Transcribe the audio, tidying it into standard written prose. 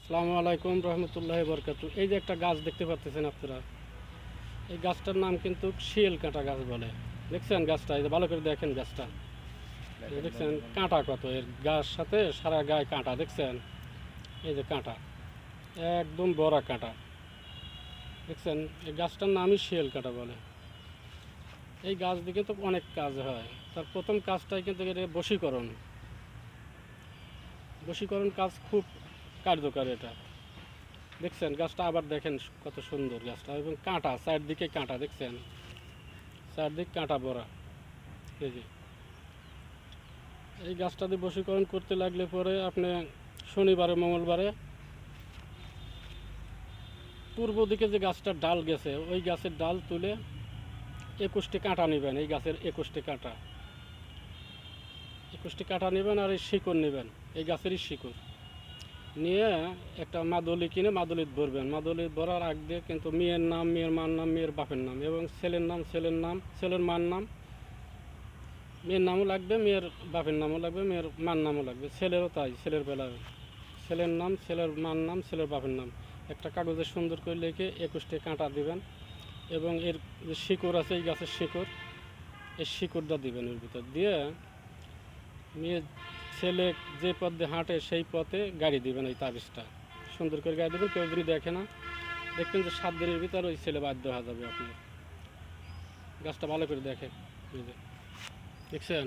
আসসালামু আলাইকুম রহমতুল্লাহি বরকাতু। এই যে একটা গাছ দেখতে পাচ্ছেন আপনারা, এই গাছটার নাম কিন্তু শিয়াল কাঁটা গাছ বলে। দেখছেন গাছটা? এই যে ভালো করে দেখেন গাছটা, এই দেখছেন কাঁটা কত, এর গাছ সাথে সারা গায়ে কাঁটা দেখছেন। এই যে কাঁটা, একদম বড় কাঁটা দেখছেন। এই গাছটার নামই শিয়াল কাঁটা বলে। এই গাছ দিকে তো অনেক কাজ হয়। তার প্রথম কাজটাই কিন্তু এটা বশীকরণ। বশীকরণ কাজ খুব কার্যকর এটা। দেখছেন গাছটা, আবার দেখেন কত সুন্দর গাছটা, এবং কাঁটা চারদিকে কাঁটা দেখছেন, চারদিক কাঁটা ভরা। এই যে এই গাছটা দিয়ে বশীকরণ করতে লাগলে পরে আপনি শনিবারে মঙ্গলবারে পূর্ব দিকে যে গাছটার ডাল গেছে, ওই গাছের ডাল তুলে 21টি কাঁটা নেবেন। এই গাছের 21টি কাঁটা, 21টি কাঁটা নেবেন, আর এই শিকড় নেবেন, এই গাছেরই শিকড় নিয়ে একটা মাদলি কিনে মাদলিত ভরবেন। মাদলিত ভরার আগ দিয়ে কিন্তু মেয়ের নাম, মেয়ের মার নাম, মেয়ের বাপের নাম, এবং ছেলের নাম, ছেলের নাম, ছেলের মার নাম, মেয়ের নামও লাগবে, মেয়ের বাপের নামও লাগবে, মেয়ের মার নামও লাগবে। ছেলেরও তাই, ছেলের বেলায় ছেলের নাম, ছেলের মার নাম, ছেলের বাপের নাম একটা কাগজে সুন্দর করে লিখে 21টি কাঁটা দিবেন। এবং এর যে শিকড় আছে, এই গাছের শিকড়, এই শিকড়টা দিবেন এর ভিতর দিয়ে। মেয়ে ছেলে যে পথ দিয়ে হাঁটে সেই পথে গাড়ি দিবেন। এই তাবিজটা সুন্দর করে গাড়ি দেবেন। কেউ যদি দেখে না, দেখবেন যে 7 দিনের ভিতর ওই ছেলে বাধ্য হয়ে যাবে। আপনি গাছটা ভালো করে দেখেন, দেখছেন।